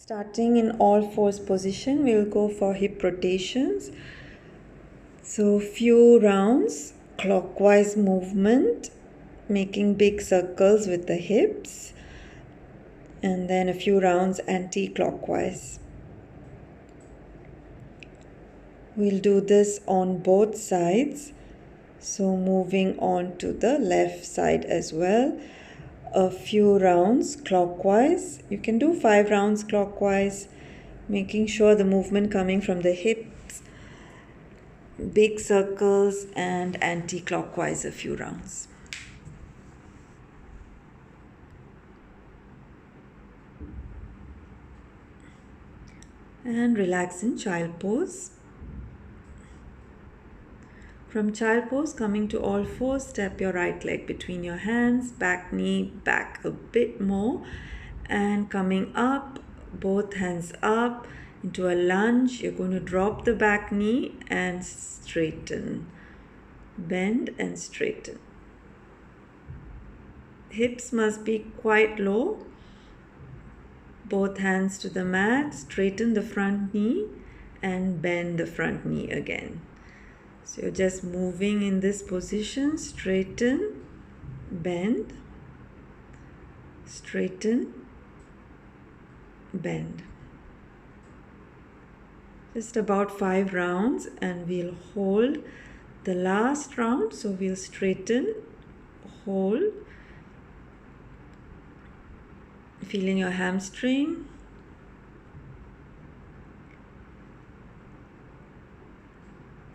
Starting in all fours position, we'll go for hip rotations. So few rounds, clockwise movement, making big circles with the hips, and then a few rounds anti-clockwise. We'll do this on both sides. So moving on to the left side as well. A few rounds clockwise. You can do 5 rounds clockwise, making sure the movement coming from the hips, big circles, and anti-clockwise a few rounds. And relax in child pose. From child pose, coming to all fours, step your right leg between your hands, back knee back a bit more, and coming up, both hands up into a lunge. You're going to drop the back knee and straighten. Bend and straighten. Hips must be quite low. Both hands to the mat, straighten the front knee and bend the front knee again. So you're just moving in this position, straighten, bend, straighten, bend. Just about 5 rounds and we'll hold the last round. So we'll straighten, hold, feeling your hamstring.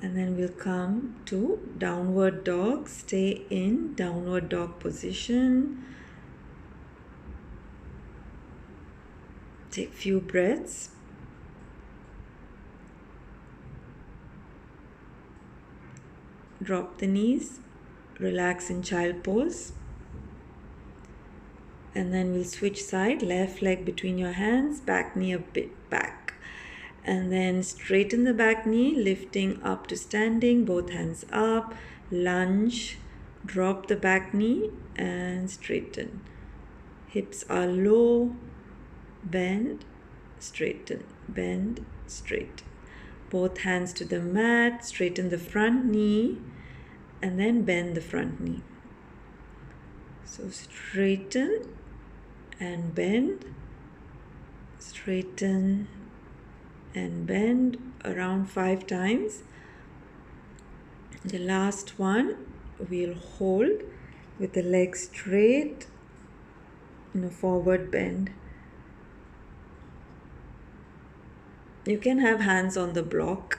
And then we'll come to downward dog. Stay in downward dog position. Take few breaths. Drop the knees. Relax in child pose. And then we'll switch side. Left leg between your hands. Back knee a bit back. And then straighten the back knee, lifting up to standing, both hands up, lunge, drop the back knee and straighten. Hips are low, bend, straighten, bend, straighten. Both hands to the mat, straighten the front knee and then bend the front knee. So straighten and bend, straighten and bend around 5 times. The last one we'll hold with the legs straight in a forward bend. You can have hands on the block.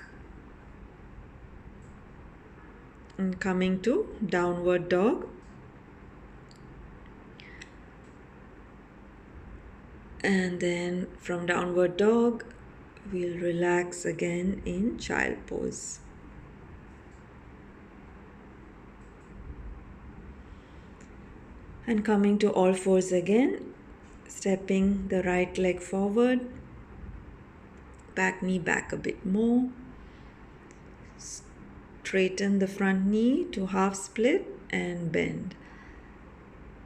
And coming to downward dog. And then from downward dog, we'll relax again in child pose. And coming to all fours again, stepping the right leg forward, back knee back a bit more, straighten the front knee to half split and bend.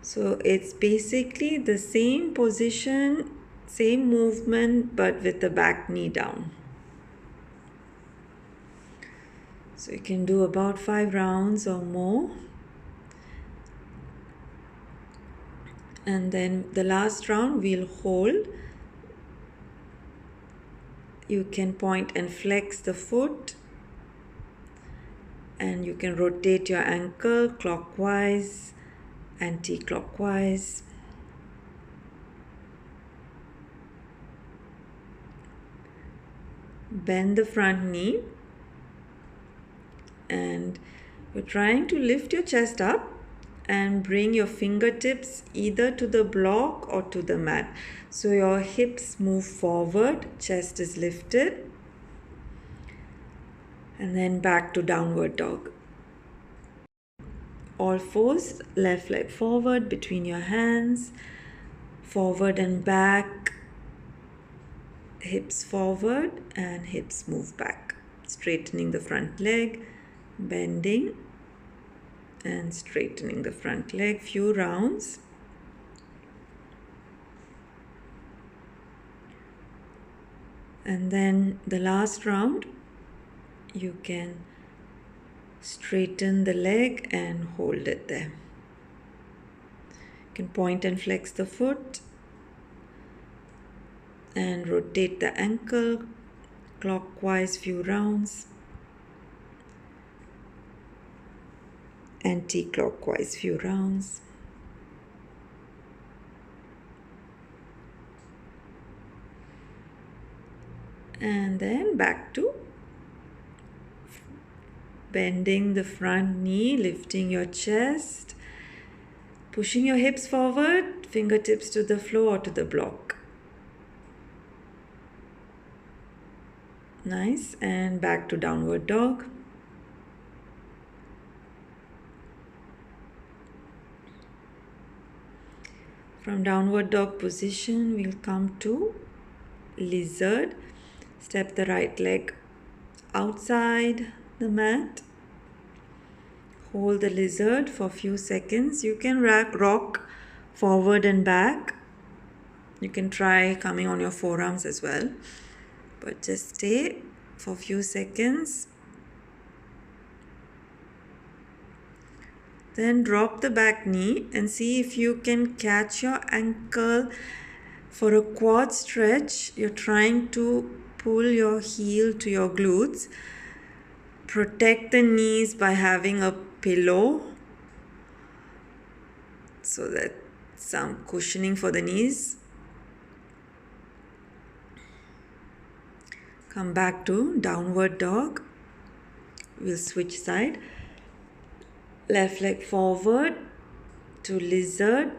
So it's basically the same position, same movement, but with the back knee down. So you can do about 5 rounds or more. And then the last round we'll hold. You can point and flex the foot. And you can rotate your ankle clockwise, anti-clockwise. Bend the front knee. And you're trying to lift your chest up and bring your fingertips either to the block or to the mat. So your hips move forward, chest is lifted. And then back to downward dog. All fours, left leg forward between your hands, forward and back, hips forward and hips move back. Straightening the front leg, bending and straightening the front leg, few rounds. And then the last round, you can straighten the leg and hold it there. You can point and flex the foot and rotate the ankle clockwise few rounds, anti-clockwise few rounds. And then back to bending the front knee, lifting your chest, pushing your hips forward, fingertips to the floor or to the block. Nice. And back to downward dog. From downward dog position, we'll come to lizard. Step the right leg outside the mat. Hold the lizard for a few seconds. You can rock forward and back. You can try coming on your forearms as well, but just stay for a few seconds. Then drop the back knee and see if you can catch your ankle for a quad stretch. You're trying to pull your heel to your glutes. Protect the knees by having a pillow so that some cushioning for the knees. Come back to downward dog. We'll switch side. Left leg forward to lizard.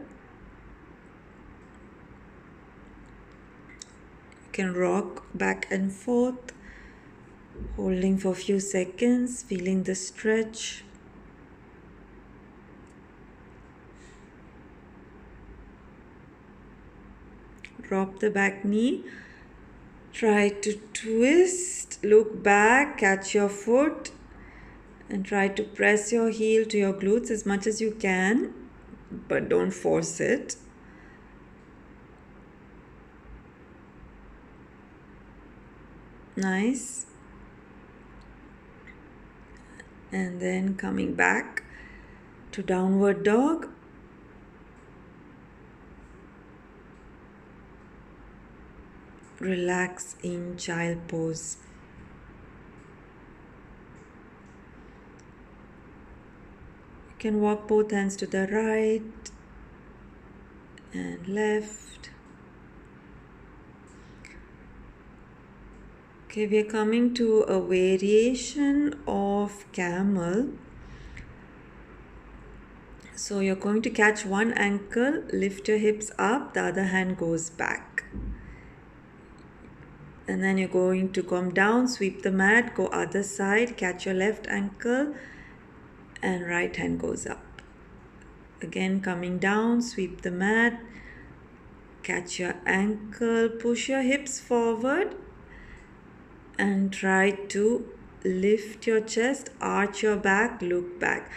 You can rock back and forth, holding for a few seconds, feeling the stretch. Drop the back knee. Try to twist, look back, catch your foot, and try to press your heel to your glutes as much as you can, but don't force it. Nice. And then coming back to downward dog. Relax in child pose. You can walk both hands to the right and left. Okay, we are coming to a variation of camel. So you're going to catch one ankle, lift your hips up, the other hand goes back. And then you're going to come down, sweep the mat, go other side, catch your left ankle, and right hand goes up. Again, coming down, sweep the mat, catch your ankle, push your hips forward, and try to lift your chest, arch your back, look back.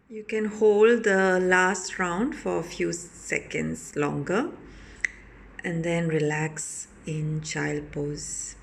You can hold the last round for a few seconds longer and then relax in child pose.